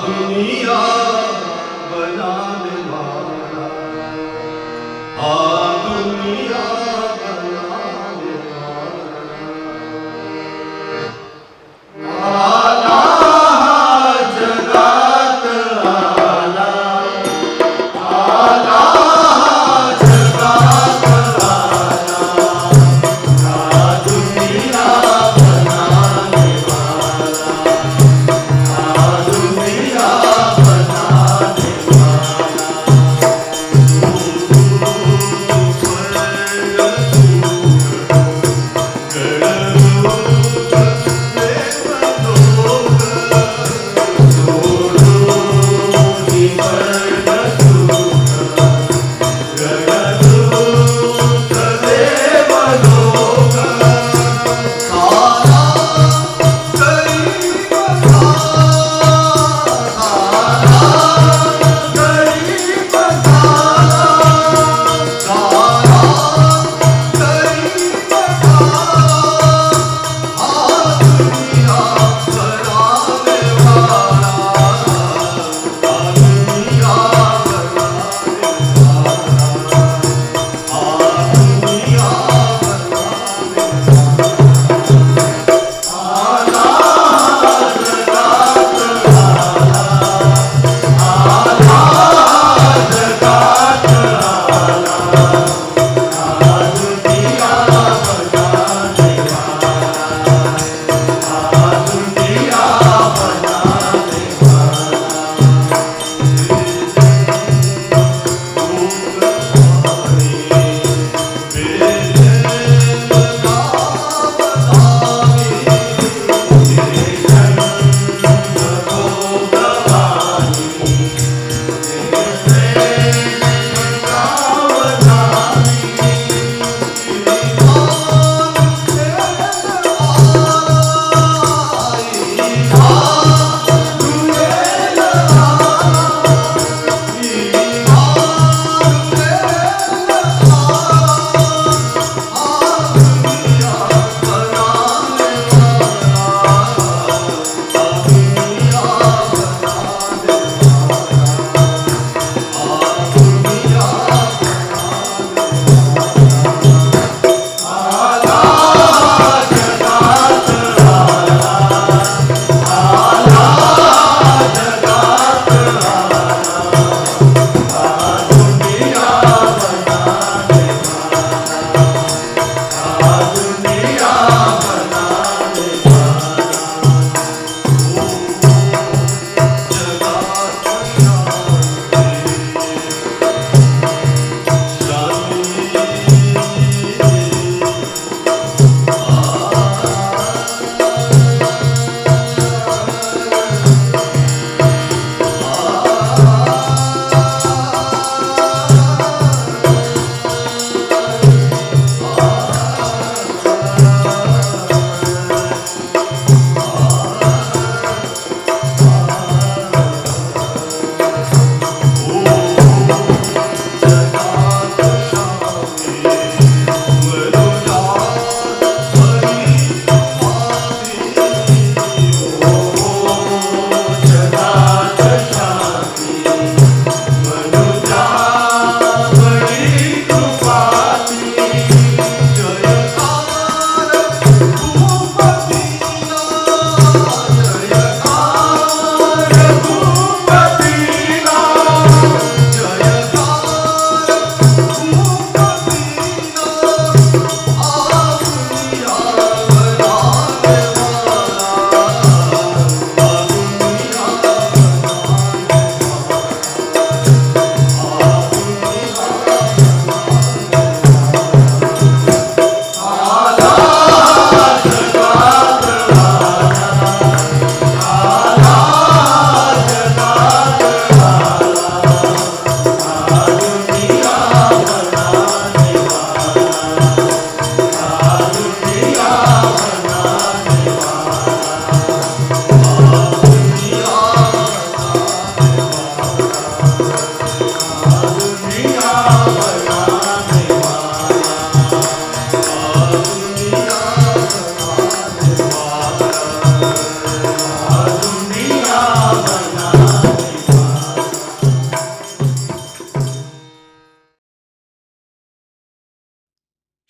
दुनिया बनाने वाला, आ दुनिया बनाने वाला, आला जगात आला, आला जगात आला, आ दुनिया बनाने वाला, आ दुनिया बनाने वाला।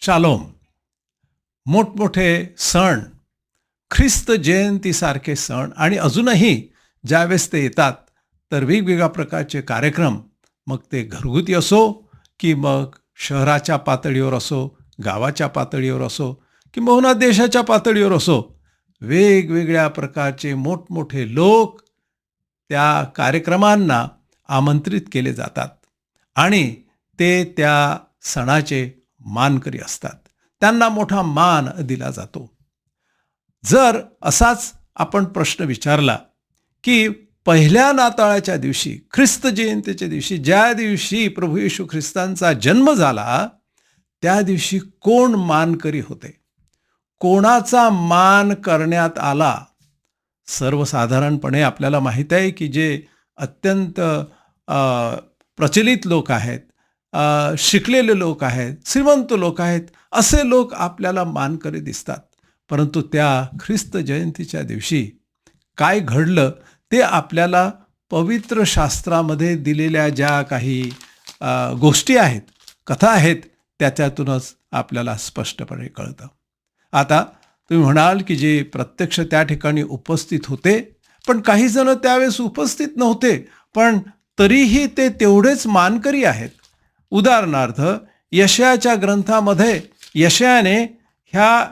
शालोम. मोठमोठे सण, ख्रिस्त जयंतीसारखे सण आणि अजूनही ज्यावेळेस ते येतात तर वेगवेगळ्या प्रकारचे कार्यक्रम, मग ते घरगुती असो की मग शहराच्या पातळीवर असो, गावाच्या पातळीवर असो किंबहुना देशाच्या पातळीवर असो, वेगवेगळ्या प्रकारचे मोठमोठे लोक त्या कार्यक्रमांना आमंत्रित केले जातात आणि ते त्या सणाचे मानकरी असतात. त्यांना मोठा मान दिला जातो. जर असाच आपण प्रश्न विचारला की पहिल्या नाताळाच्या दिवशी, ख्रिस्त जयंतीच्या दिवशी, ज्या दिवशी प्रभू येशू ख्रिस्तांचा जन्म झाला, त्या दिवशी कोण मानकरी होते, कोणाचा मान करण्यात आला? सर्वसाधारणपणे आपल्याला माहीत आहे की जे अत्यंत प्रचलित लोक आहेत, शिकलेले लोक आहेत, श्रीमंत लोक आहेत, असे लोक आपल्याला मानकरी दिसतात. परंतु त्या ख्रिस्त जयंतीच्या दिवशी काय घडलं ते आपल्याला पवित्र शास्त्रामध्ये दिलेल्या ज्या काही गोष्टी आहेत, कथा आहेत, त्याच्यातूनच आपल्याला स्पष्टपणे कळतं. आता तुम्ही म्हणाल की जे प्रत्यक्ष त्या ठिकाणी उपस्थित होते, पण काही जण त्यावेळेस उपस्थित नव्हते, पण तरीही ते तेवढेच मानकरी आहेत. उदाहरणार्थ यशायाच्या ग्रंथामध्ये यशायाने ह्या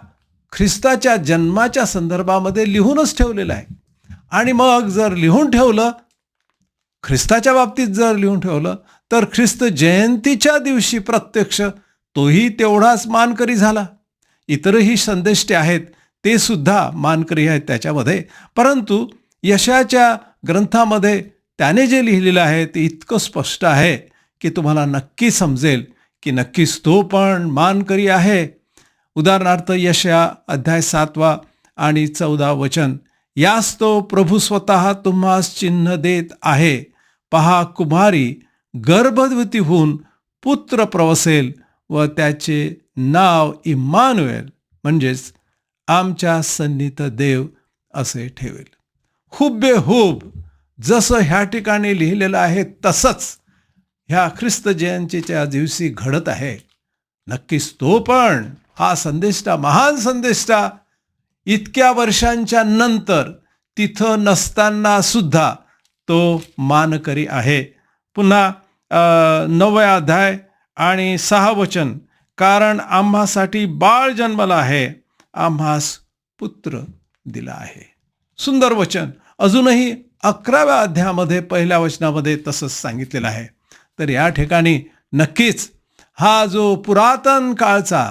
ख्रिस्ताच्या जन्माच्या संदर्भामध्ये लिहूनच ठेवलेलं आहे. आणि मग जर लिहून ठेवलं, ख्रिस्ताच्या बाबतीत जर लिहून ठेवलं, तर ख्रिस्त जयंतीच्या दिवशी प्रत्यक्ष तोही तेवढाच मानकरी झाला. इतरही संदेष्टे आहेत, ते सुद्धा मानकरी आहेत त्याच्यामध्ये. परंतु यशायाच्या ग्रंथामध्ये त्याने जे लिहिलेलं आहे ते इतकं स्पष्ट आहे की तुम्हाला नक्की समजेल की नक्कीच तो पण मानकरी आहे. उदाहरणार्थ यशाया अध्याय 7 आणि 14 वचन, यास तो प्रभू स्वतः तुम्हास चिन्ह देत आहे. पहा, कुमारी गर्भवती होऊन पुत्र प्रवसेल व त्याचे नाव इम्मानुएल, म्हणजेच आमच्या सन्निध देव असे ठेवेल. हुबेहूब जसं ह्या ठिकाणी लिहिलेलं आहे तसंच ह्या ख्रिस्त जयंतीच्या दिवशी घडत आहे. नक्कीच तो पण हा संदेष्टा, महान संदेष्टा, इतक्या वर्षांच्या नंतर तिथं नसताना सुद्धा तो मानकरी आहे. पुन्हा 9 अध्याय आणि 6 वचन, कारण आम्हासाठी बाळ जन्मला आहे, आम्हास पुत्र दिला आहे. सुंदर वचन. अजूनही 11व्या अध्यायामध्ये 1 वचनामध्ये तसंच सांगितलेलं आहे. तर या ठिकाणी नक्कीच हा जो पुरातन काळचा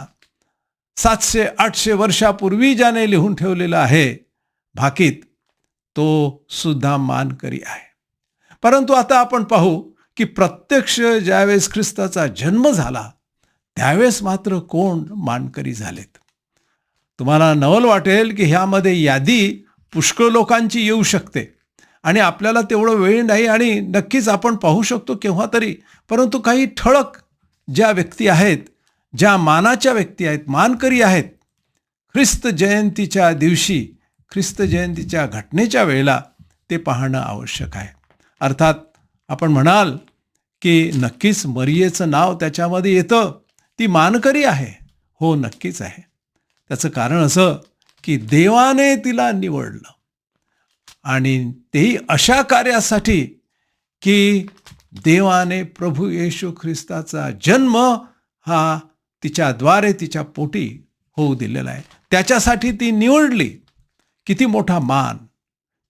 700-800 वर्षापूर्वी ज्याने लिहून ठेवलेला आहे भाकीत, तो सुद्धा मानकरी आहे. परंतु आता आपण पाहू की प्रत्यक्ष ज्यावेळेस ख्रिस्ताचा जन्म झाला त्यावेळेस मात्र कोण मानकरी झालेत. तुम्हाला नवल वाटेल की ह्यामध्ये यादी पुष्कळ लोकांची येऊ शकते आणि आपल्याला तेवढं वेळ नाही आणि नक्कीच आपण पाहू शकतो केव्हा तरी. परंतु काही ठळक ज्या व्यक्ती आहेत, ज्या मानाच्या व्यक्ती आहेत, मानकरी आहेत, ख्रिस्त जयंतीच्या दिवशी, ख्रिस्त जयंतीच्या घटनेच्या वेळेला ते पाहणं आवश्यक आहे. अर्थात आपण म्हणाल की नक्कीच मरियेचं नाव त्याच्यामध्ये येतं, ती मानकरी आहे. हो, नक्कीच आहे. त्याचं कारण असं की देवाने तिला निवडलं आणि तेही अशा कार्यासाठी की देवाने प्रभू येशू ख्रिस्ताचा जन्म हा तिच्याद्वारे तिच्या पोटी होऊ दिलेला आहे. त्याच्यासाठी ती निवडली. किती मोठा मान!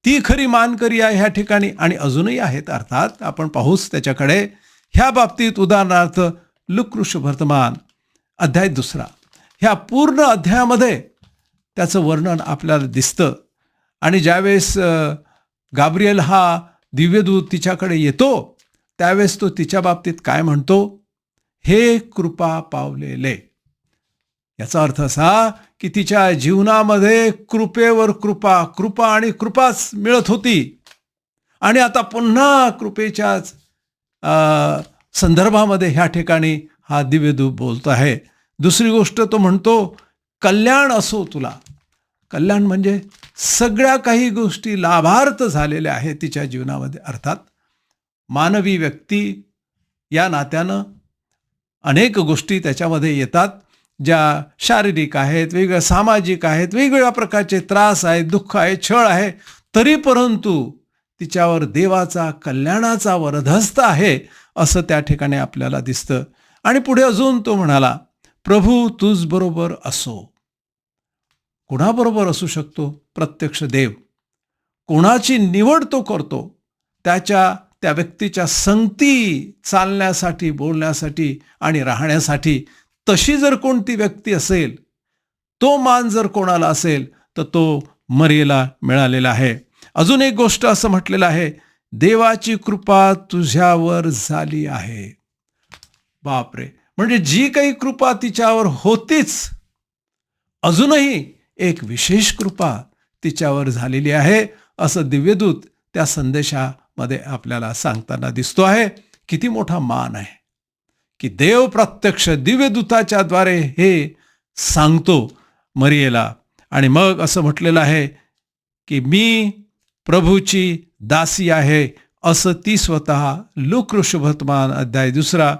ती खरी मानकरी आहे ह्या ठिकाणी आणि अजूनही आहेत. अर्थात आपण पाहूच त्याच्याकडे. ह्या बाबतीत उदाहरणार्थ लूका वर्तमान अध्याय 2 ह्या पूर्ण अध्यायामध्ये त्याचं वर्णन आपल्याला दिसतं. आणि ज्यावेळेस गाब्रिएल हा दिव्यदूत तिच्याकडे येतो त्यावेळेस तो तिच्या बाबतीत काय म्हणतो? हे कृपा पावलेले. याचा अर्थ असा की तिच्या जीवनामध्ये कृपेवर कृपा, कृपा आणि कृपाच मिळत होती आणि आता पुन्हा कृपेच्याच संदर्भामध्ये ह्या ठिकाणी हा दिव्यदूत बोलतो आहे. दुसरी गोष्ट तो म्हणतो, कल्याण असो तुला. कल्याण म्हणजे सगळ्या काही गोष्टी लाभार्थ झालेल्या आहेत तिच्या जीवनामध्ये. अर्थात मानवी व्यक्ती या नात्यानं अनेक गोष्टी त्याच्यामध्ये येतात ज्या शारीरिक आहेत, वेगवेगळ्या सामाजिक आहेत, वेगवेगळ्या प्रकारचे त्रास आहेत, दुःख आहे, छळ आहे, तरी परंतु तिच्यावर देवाचा कल्याणाचा वरदहस्त आहे असं त्या ठिकाणी आपल्याला दिसतं. आणि पुढे अजून तो म्हणाला, प्रभू तुझबरोबर असो. कुणाबरोबर असू शकतो? प्रत्यक्ष देव. कोणाची निवड तो करतो त्या व्यक्तीच्या संगती चालण्यासाठी, बोलण्यासाठी आणि राहण्यासाठी. तशी जर कोणती व्यक्ती असेल, तो मान जर कोणाला असेल तर तो मरियेला मिळालेला आहे. अजून एक गोष्ट असं म्हटलेलं आहे, देवाची कृपा तुझ्यावर झाली आहे. बापरे, म्हणजे जी काही कृपा तिच्यावर होतीच, अजूनही एक विशेष कृपा तिच्यावर झालेली आहे असं दिव्यदूत त्या संदेशामध्ये आपल्याला सांगताना दिसतो आहे. किती मोठा मान आहे की देव प्रत्यक्ष दिव्यदूताच्या द्वारे हे सांगतो मरियेला. आणि मग असं म्हटलेलं आहे की मी प्रभूची दासी आहे असं ती स्वतः लूक शुभवर्तमान अध्याय 2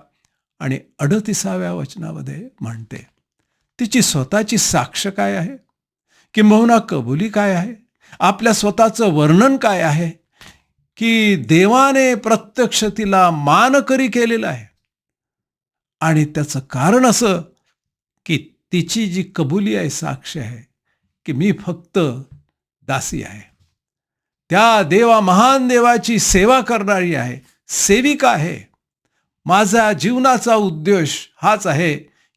आणि 38व्या वचनामध्ये म्हणते. तिची स्वतःची साक्ष काय आहे, किंबहुना कबुली काय आहे, आपल्या स्वतःचं वर्णन काय आहे की देवाने प्रत्यक्ष तिला मानकरी केलेलं आहे. आणि त्याचं कारण असं की तिची जी कबुली आहे, साक्ष आहे की मी फक्त दासी आहे, त्या महान देवाची सेवा करणारी आहे, सेविका आहे. माझा जीवनाचा उद्देश हाच आहे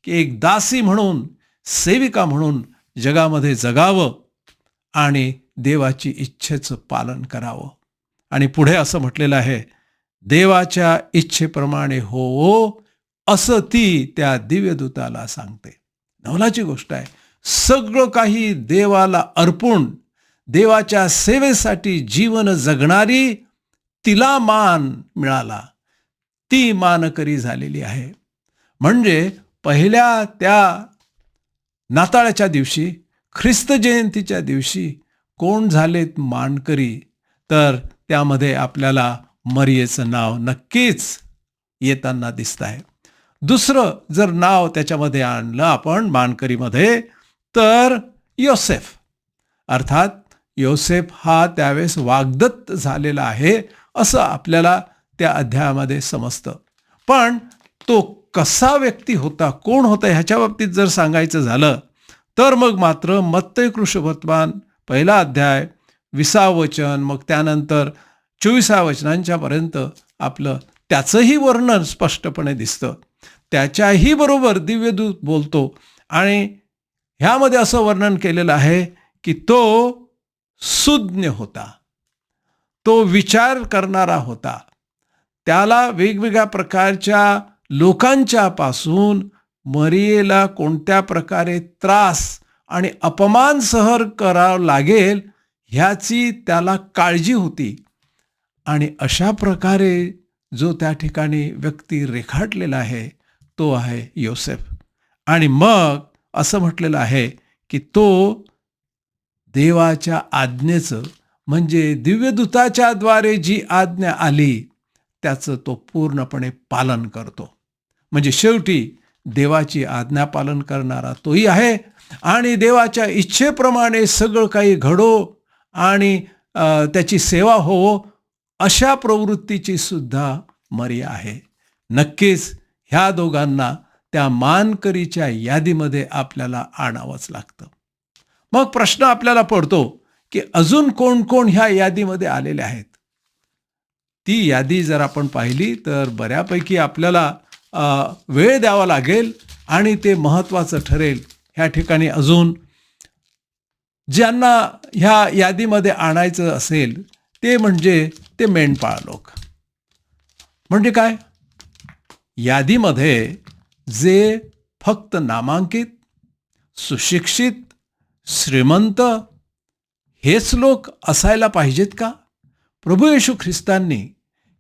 की एक दासी म्हणून, सेविका म्हणून जगामध्ये जगावं आणि देवाची इच्छेचं पालन करावं. आणि पुढे असं म्हटलेलं आहे, देवाच्या इच्छेप्रमाणे हो असं ती त्या दिव्यदूताला सांगते. नवलाची गोष्ट आहे. सगळं काही देवाला अर्पून देवाच्या सेवेसाठी जीवन जगणारी तिला मान मिळाला, ती मानकरी झालेली आहे. म्हणजे पहिल्या त्या नाताळाच्या दिवशी, ख्रिस्त जयंतीच्या दिवशी कोण झालेत मानकरी, तर त्यामध्ये आपल्याला मरियेचं नाव नक्कीच येताना दिसत आहे. दुसरं जर नाव त्याच्यामध्ये आणलं आपण मानकरीमध्ये, तर योसेफ. अर्थात योसेफ हा त्यावेळेस वाग्दत्त झालेला आहे असं आपल्याला त्या अध्यायामध्ये समजतं. पण तो कसा व्यक्ती होता, कोण होता, ह्याच्या बाबतीत जर सांगायचं झालं तर मग मात्र मत्तई शुभवर्तमान 1 अध्याय 20 वचन, मग त्यानंतर 24 वचनांच्यापर्यंत आपलं त्याचंही वर्णन स्पष्टपणे दिसतं. त्याच्याही बरोबर दिव्यदूत बोलतो आणि ह्यामध्ये असं वर्णन केलेलं आहे की तो सुज्ञ होता, तो विचार करणारा होता. त्याला वेगवेगळ्या प्रकारच्या लोकांच्या पासून मरियेला कोणत्या प्रकारे त्रास आणि अपमान सहन करावं लागेल ह्याची त्याला काळजी होती. आणि अशा प्रकारे जो त्या ठिकाणी व्यक्ती रेखाटलेला आहे तो आहे योसेफ. आणि मग असं म्हटलेलं आहे की तो देवाच्या आज्ञेचं, म्हणजे दिव्यदूताच्या द्वारे जी आज्ञा आली त्याचं तो पूर्णपणे पालन करतो. म्हणजे शेवटी देवाची आज्ञा पालन करणारा तोही आहे आणि देवाच्या इच्छेप्रमाणे सगळं काही घडो आणि त्याची सेवा हो अशा प्रवृत्तीची सुद्धा मरिया आहे. नक्कीच ह्या दोघांना त्या मानकरीच्या यादीमध्ये आपल्याला आणावंच लागतं. मग प्रश्न आपल्याला पडतो की अजून कोण कोण ह्या यादीमध्ये आलेले आहेत. ती यादी जर आपण पाहिली तर बऱ्यापैकी आपल्याला वेळ द्यावा लागेल आणि ते महत्त्वाचं ठरेल. ह्या ठिकाणी अजून ज्यांना ह्या यादीमध्ये आणायचं असेल ते म्हणजे ते मेंढपाळ लोक. म्हणजे काय, यादीमध्ये जे फक्त नामांकित, सुशिक्षित, श्रीमंत हेच लोक असायला पाहिजेत का? प्रभू येशू ख्रिस्तांनी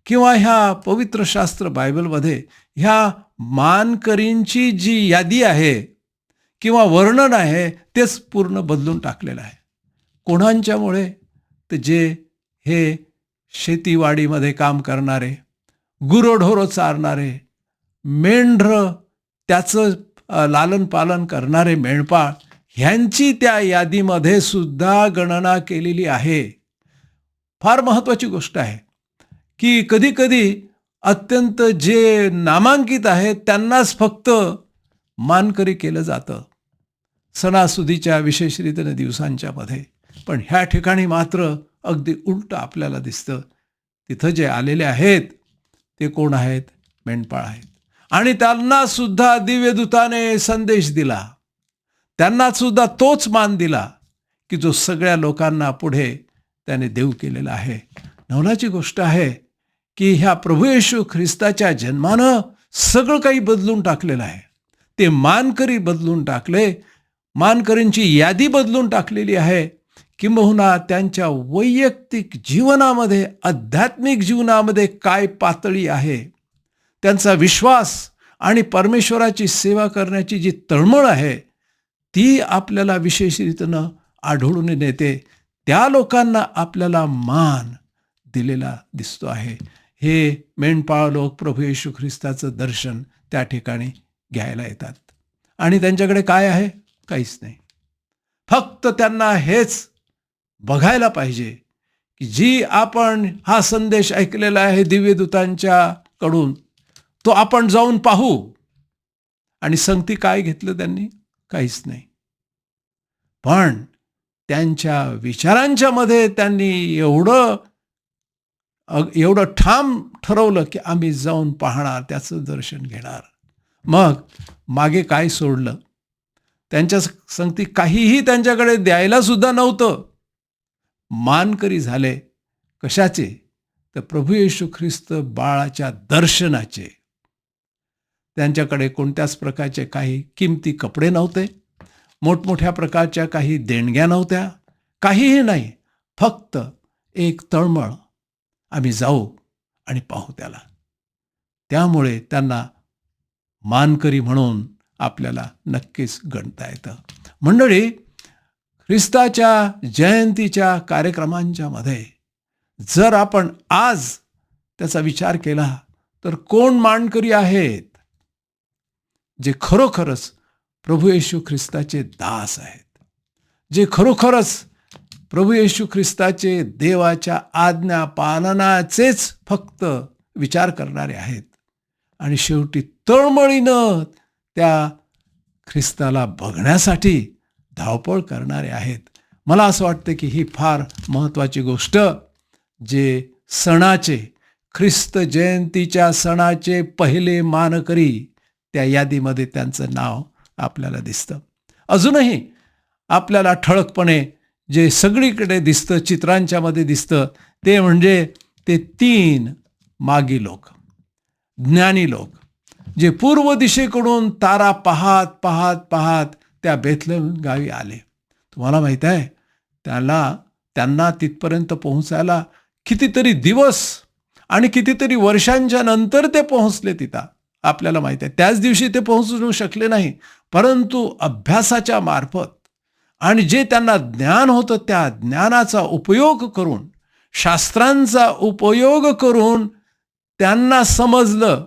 किंवा ह्या पवित्र शास्त्र बायबलमध्ये ह्या मानकरींची जी यादी आहे किंवा वर्णन आहे तेच पूर्ण बदलून टाकलेलं आहे. कोणांच्यामुळे? तर जे हे शेतीवाडीमध्ये काम करणारे, गुरंढोरं चारणारे, मेंढरं त्याचं लालन पालन करणारे मेंढपाळ ह्यांची त्या यादीमध्ये सुद्धा गणना केलेली आहे. फार महत्त्वाची गोष्ट आहे की कधीकधी अत्यंत जे नामांकित आहेत त्यांनाच फक्त मानकरी केलं जातं सणासुदीच्या विशेष रीतीने दिवसांच्या मध्ये. पण ह्या ठिकाणी मात्र अगदी उलट आपल्याला दिसतं. तिथं जे आलेले आहेत ते कोण आहेत? मेंढपाळ आहेत. आणि त्यांना सुद्धा दिव्यदूताने संदेश दिला. त्यांना सुद्धा तोच मान दिला की जो सगळ्या लोकांना पुढे त्याने देऊ केलेला आहे. नवलाची गोष्ट आहे की ह्या प्रभू येशू ख्रिस्ताच्या जन्मानं सगळं काही बदलून टाकलेलं आहे. ते मानकरी बदलून टाकले, मानकरींची यादी बदलून टाकलेली आहे. किंबहुना त्यांच्या वैयक्तिक जीवनामध्ये, आध्यात्मिक जीवनामध्ये काय पातळी आहे, त्यांचा विश्वास आणि परमेश्वराची सेवा करण्याची जी तळमळ आहे ती आपल्याला विशेष रीतीनं आढळून येते. त्या लोकांना आपल्याला मान दिलेला दिसतो आहे. हे मेंढपाळ लोक प्रभू येशू ख्रिस्ताचं दर्शन त्या ठिकाणी घ्यायला येतात. आणि त्यांच्याकडे काय आहे? काहीच नाही. फक्त त्यांना हेच बघायला पाहिजे की जी आपण हा संदेश ऐकलेला आहे दिव्यदूतांच्या कडून तो आपण जाऊन पाहू. आणि संगती काय घेतलं त्यांनी? काहीच नाही. पण त्यांच्या विचारांच्या मध्ये त्यांनी एवढं ठाम ठरवलं की आम्ही जाऊन पाहणार, त्याचं दर्शन घेणार. मग मागे काय सोडलं? त्यांच्या संगती काहीही त्यांच्याकडे द्यायला सुद्धा नव्हतं. मानकरी झाले. कशाचे? तर प्रभू येशू ख्रिस्त बाळाच्या दर्शनाचे. त्यांच्याकडे कोणत्याच प्रकारचे काही किमती कपडे नव्हते, मोठमोठ्या प्रकारच्या काही देणग्या नव्हत्या, काहीही नाही. फक्त एक तळमळ, आम्ही जाऊ आणि पाहू त्याला. त्यामुळे त्यांना मानकरी म्हणून आपल्याला नक्कीच गणता येतं. मंडळी, ख्रिस्ताच्या जयंतीच्या कार्यक्रमांच्या मध्ये जर आपण आज त्याचा विचार केला तर कोण मानकरी आहेत? जे खरोखरच प्रभू येशू ख्रिस्ताचे दास आहेत, जे खरोखरच प्रभू येशू ख्रिस्ताचे देवाच्या आज्ञा पालनाचेच फक्त विचार करणारे आहेत आणि शेवटी तळमळीनं त्या ख्रिस्ताला बघण्यासाठी धावपळ करणारे आहेत. मला असं वाटतं की ही फार महत्त्वाची गोष्ट, जे सणाचे, ख्रिस्त जयंतीच्या सणाचे पहिले मानकरी, त्या यादीमध्ये त्यांचं नाव आपल्याला दिसतं. अजूनही आपल्याला ठळकपणे जे सगळीकडे दिसतं, चित्रांच्या मध्ये दिसतं, ते म्हणजे ते 3 मागी लोक, ज्ञानी लोक, जे पूर्व दिशेकडून तारा पाहत पाहत पाहत त्या बेथलेहेम गावी आले. तुम्हाला माहीत आहे त्यांना तिथपर्यंत पोहोचायला कितीतरी दिवस आणि कितीतरी वर्षांच्या नंतर ते पोहोचले तिथं. आपल्याला माहीत आहे त्याच दिवशी ते पोहोचू शकले नाही, परंतु अभ्यासाच्या मार्फत आणि जे त्यांना ज्ञान होतं त्या ज्ञानाचा उपयोग करून, शास्त्रांचा उपयोग करून त्यांना समजलं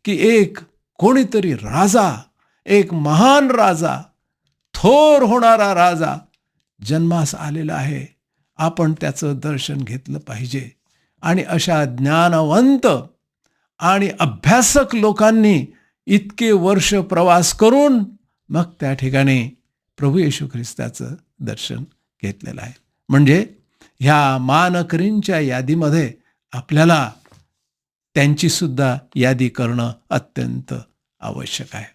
की एक कोणीतरी राजा, एक महान राजा, थोर होणारा राजा जन्मास आलेला आहे. आपण त्याचं दर्शन घेतलं पाहिजे. आणि अशा ज्ञानवंत आणि अभ्यासक लोकांनी इतके वर्ष प्रवास करून मग त्या ठिकाणी प्रभू येशू ख्रिस्ताचं दर्शन घेतलेलं आहे. म्हणजे ह्या मानकरींच्या यादीमध्ये आपल्याला त्यांची सुद्धा यादी करणं अत्यंत आवश्यक आहे.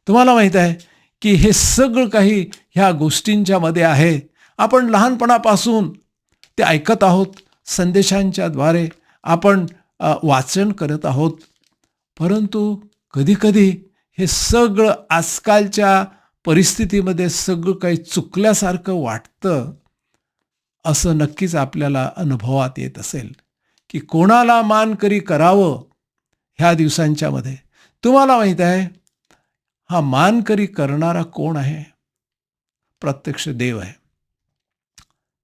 तुम्हाला माहीत आहे की हे सगळं काही ह्या गोष्टींच्या मध्ये आहे. आपण लहानपणापासून ते ऐकत आहोत, संदेशांच्या द्वारे आपण वाचन करत आहोत. परंतु कधीकधी हे सगळं आजकालच्या परिस्थितीमध्ये सगळं काही चुकल्यासारखं वाटतं. असं नक्कीच आपल्याला अनुभवात येत असेल की कोणाला मानकरी करावं ह्या दिवसांच्या मध्ये. तुम्हाला माहीत आहे हा मानकरी करणारा कोण आहे? प्रत्यक्ष देव आहे.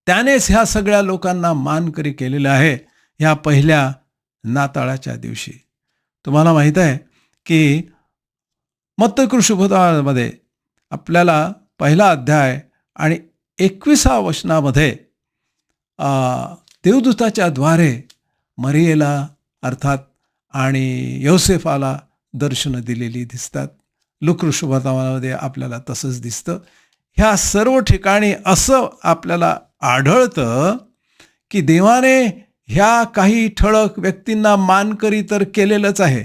त्यानेच ह्या सगळ्या लोकांना मानकरी केलेलं आहे ह्या पहिल्या नाताळाच्या दिवशी. तुम्हाला माहीत आहे की मत्तय शुभवर्तमानामध्ये आपल्याला 1 अध्याय आणि 21 वचनामध्ये देवदूताच्या द्वारे मरियेला अर्थात आणि योसेफाला दर्शनं दिलेली दिसतात. लूका शुभवर्तमानामध्ये आपल्याला तसंच दिसतं. ह्या सर्व ठिकाणी असं आपल्याला आढळतं की देवाने ह्या काही ठळक व्यक्तींना मानकरी तर केलेलंच आहे,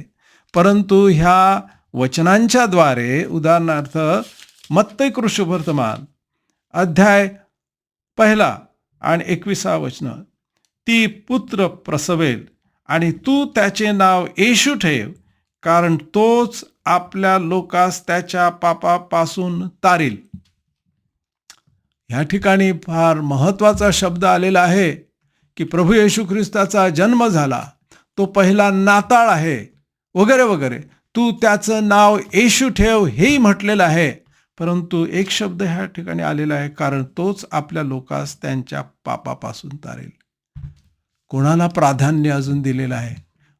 परंतु ह्या वचनांच्या द्वारे उदाहरणार्थ मत्तय शुभवर्तमान अध्याय 1 आणि 21 वचन, ती पुत्र प्रसवेल आणि तू त्याचे नाव येशू ठेव, कारण तोच आपल्या लोकास त्याच्या पापापासून तारील. या ठिकाणी फार महत्त्वाचा शब्द आलेला आहे की प्रभू येशू ख्रिस्ताचा जन्म झाला, तो पहिला नाताळ आहे वगैरे वगैरे. तू त्याचं नाव येशू ठेव हेही म्हटलेलं आहे, परंतु एक शब्द ह्या ठिकाणी आलेला आहे, कारण तोच आपल्या लोकास त्यांच्या पापापासून तारेल. कोणाला प्राधान्य अजून दिलेलं आहे?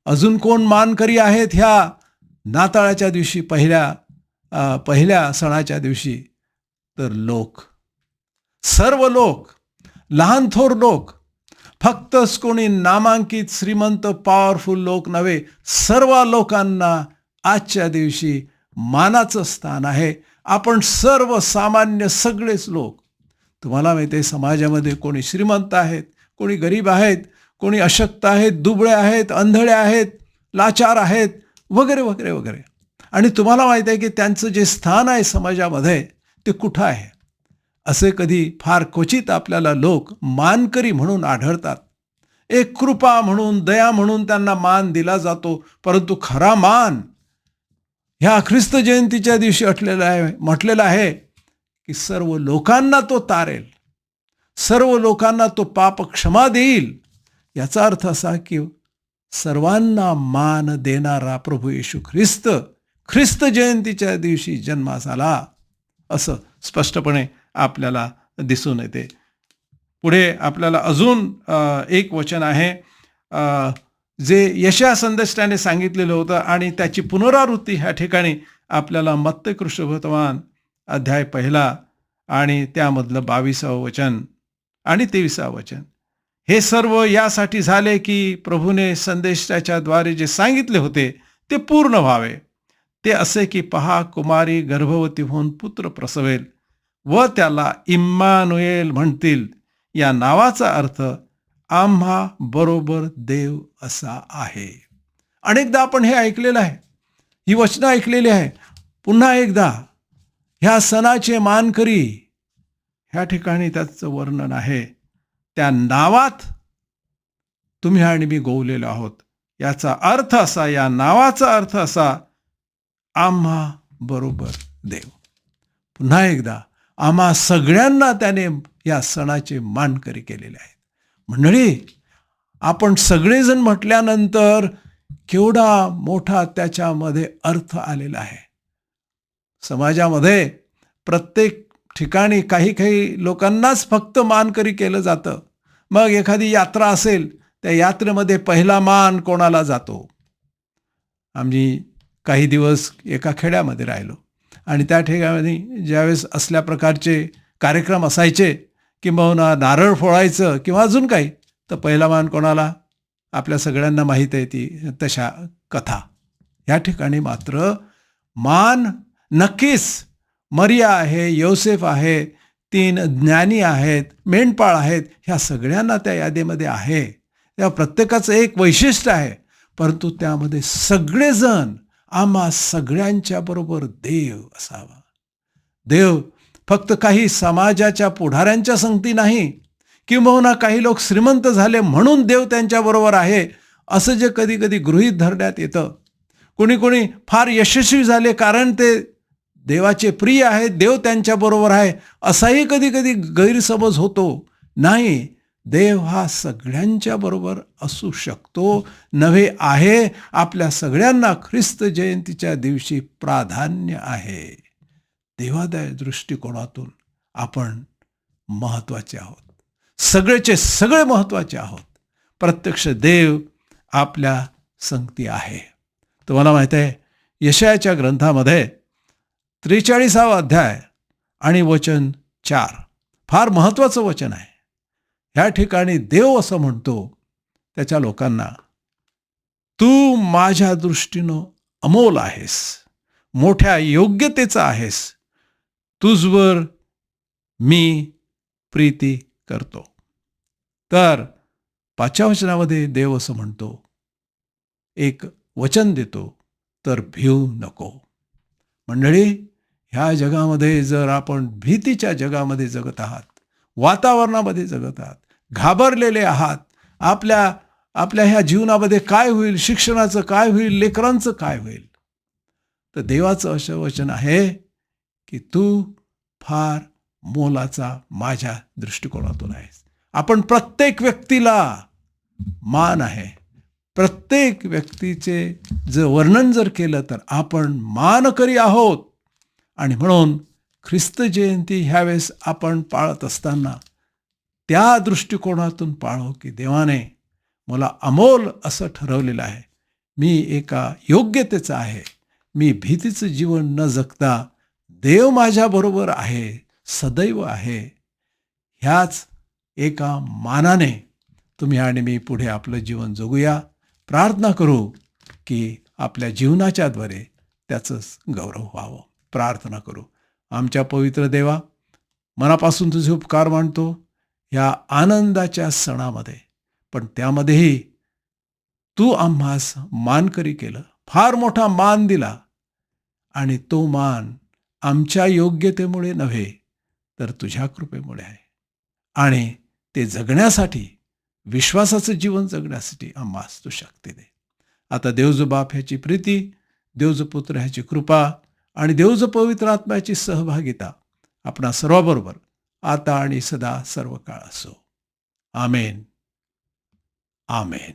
अजून कोण मानकरी आहेत ह्या नाताळाच्या दिवशी, पहिल्या सणाच्या दिवशी? तर लोक, सर्व लोक, लहान थोर लोक, फक्तच कोणी नामांकित श्रीमंत पॉवरफुल लोक नव्हे, सर्व लोकांना आजच्या दिवशी मानाचं स्थान आहे. आपण सर्वसामान्य सगळेच लोक, तुम्हाला माहिती आहे समाजामध्ये कोणी श्रीमंत आहेत, कोणी गरीब आहेत, कोणी अशक्त आहेत, दुबळे आहेत, अंधळे आहेत, लाचार आहेत वगैरे वगैरे वगैरे. आणि तुम्हाला माहिती आहे की त्यांचं जे स्थान आहे समाजामध्ये ते कुठं आहे? असे कधी फार क्वचित आपल्याला लोक मानकरी म्हणून आढळतात. एक कृपा म्हणून, दया म्हणून त्यांना मान दिला जातो, परंतु खरा मान ह्या ख्रिस्त जयंतीच्या दिवशी म्हटलेलं आहे की सर्व लोकांना तो तारेल, सर्व लोकांना तो पाप क्षमा देईल. याचा अर्थ असा की सर्वांना मान देणारा प्रभू येशू ख्रिस्त जयंतीच्या दिवशी जन्मास आला, असं स्पष्टपणे आपल्याला दिसून येते. पुढे आपल्याला अजून एक वचन आहे जे यशाया संदेष्टाने सांगितलेलं होतं आणि त्याची पुनरावृत्ती ह्या ठिकाणी आपल्याला मत्तय शुभवर्तमान अध्याय 1 आणि त्यामधलं 22 वचन आणि 23 वचन. हे सर्व यासाठी झाले की प्रभूने संदेष्टाच्या द्वारे जे सांगितले होते ते पूर्ण व्हावे. ते असे की पहा, कुमारी गर्भवती होऊन पुत्र प्रसवेल व त्याला इम्मानुएल म्हणतील. या नावाचा अर्थ आम्हा बरोबर देव असा आहे. अनेकदा आपण हे ऐकलेलं आहे, ही वचनं ऐकलेली आहे. पुन्हा एकदा ह्या सणाचे मानकरी ह्या ठिकाणी त्याचं वर्णन आहे. त्या नावात तुम्ही आणि मी गोवलेलो आहोत. याचा अर्थ असा, या नावाचा अर्थ असा, आम्हा बरोबर देव. पुन्हा एकदा आम्हा सगळ्यांना त्याने या सणाचे मानकरी केलेले आहेत. मंडळी, आपण सगळेजण म्हटल्यानंतर केवढा मोठा त्याच्यामध्ये अर्थ आलेला आहे. समाजामध्ये प्रत्येक ठिकाणी काही काही लोकांनाच फक्त मानकरी केलं जातं. मग एखादी यात्रा असेल, त्या यात्रेमध्ये पहिला मान कोणाला जातो? आम्ही काही दिवस एका खेड्यामध्ये राहिलो आणि त्या ठिकाणी ज्यावेळेस असल्या प्रकारचे कार्यक्रम असायचे, किंवा नारळ फोडायचं किंवा अजून काही, तर पहिला मान कोणाला? आपल्या सगळ्यांना माहीत आहे ती तशा कथा. या ठिकाणी मात्र मान नक्कीच मरिया आहे, योसेफ आहे, 3 ज्ञानी आहेत, मेंढपाळ आहेत, ह्या सगळ्यांना त्या यादीमध्ये आहे. त्या प्रत्येकाचं एक वैशिष्ट्य आहे, परंतु त्यामध्ये सगळेजण आम्हा सगळ्यांच्या बरोबर देव असावा. देव फक्त काही समाजाच्या पुढाऱ्यांच्या संगती नाही, किंबहुना काही लोक श्रीमंत झाले म्हणून देव त्यांच्याबरोबर आहे असं जे कधी कधी गृहीत धरण्यात येतं. कोणी कोणी फार यशस्वी झाले कारण ते देवाचे प्रिय आहेत, देव त्यांच्याबरोबर आहे, असाही कधी कधी गैरसमज होतो. नाही, देव हा सगळ्यांच्या बरोबर असू शकतो नव्हे आहे. आपल्या सगळ्यांना ख्रिस्त जयंतीच्या दिवशी प्राधान्य आहे. देवादाय दृष्टिकोनातून आपण महत्त्वाचे आहोत, सगळेचे सगळे महत्त्वाचे आहोत. प्रत्यक्ष देव आपल्या संगती आहे. तुम्हाला माहीत आहे, यशायाच्या ग्रंथामध्ये 43 अध्याय आणि वचन 4. फार महत्त्वाचं वचन आहे. ह्या ठिकाणी देव असं म्हणतो त्याच्या लोकांना, तू माझ्या दृष्टीनं अमोल आहेस, मोठ्या योग्यतेचा आहेस, तुझवर मी प्रीती करतो. तर 5व्या वचनामध्ये देव असं म्हणतो, एक वचन देतो, तर भिऊ नको. मंडळी, ह्या जगामध्ये जर आपण भीतीच्या जगामध्ये जगत आहात, वातावरणामध्ये जगत आहात, घाबरलेले आहात, आपल्या ह्या जीवनामध्ये काय होईल, शिक्षणाचं काय होईल, लेकरांचं काय होईल, तर देवाचं असं वचन आहे की तू फार मोलाचा माझ्या दृष्टिकोनातून आहेस. आपण प्रत्येक व्यक्तीला मान आहे. प्रत्येक व्यक्तीचे जर वर्णन जर केलं तर आपण मानकरी आहोत. आणि म्हणून ख्रिस्त जयंती ह्यावेळेस आपण पाळत असताना त्या दृष्टिकोनातून पाळो की देवाने मला अमोल असं ठरवलेलं आहे. मी एका योग्यतेचा आहे. मी भीतीचं जीवन न जगता देव माझ्याबरोबर आहे, सदैव आहे. ह्याच एका मानाने तुम्ही आणि मी पुढे आपलं जीवन जगूया. प्रार्थना करू की आपल्या जीवनाच्याद्वारे त्याचंच गौरव व्हावं. प्रार्थना करू. आमच्या पवित्र देवा, मनापासून तुझे उपकार मानतो ह्या आनंदाच्या सणामध्ये, पण त्यामध्येही तू आम्हास मानकरी केलं, फार मोठा मान दिला. आणि तो मान आमच्या योग्यतेमुळे नव्हे तर तुझ्या कृपेमुळे आहे. आणि ते जगण्यासाठी, विश्वासाचं जीवन जगण्यासाठी आम्हास तू शक्ती दे. आता देवजो बाप ह्याची प्रीती, देवजो पुत्र ह्याची कृपा आणि देवजो पवित्र आत्म्याची सहभागिता आपणा सर्वाबरोबर आता आणि सदा सर्व काळ असो. आमेन. आमेन.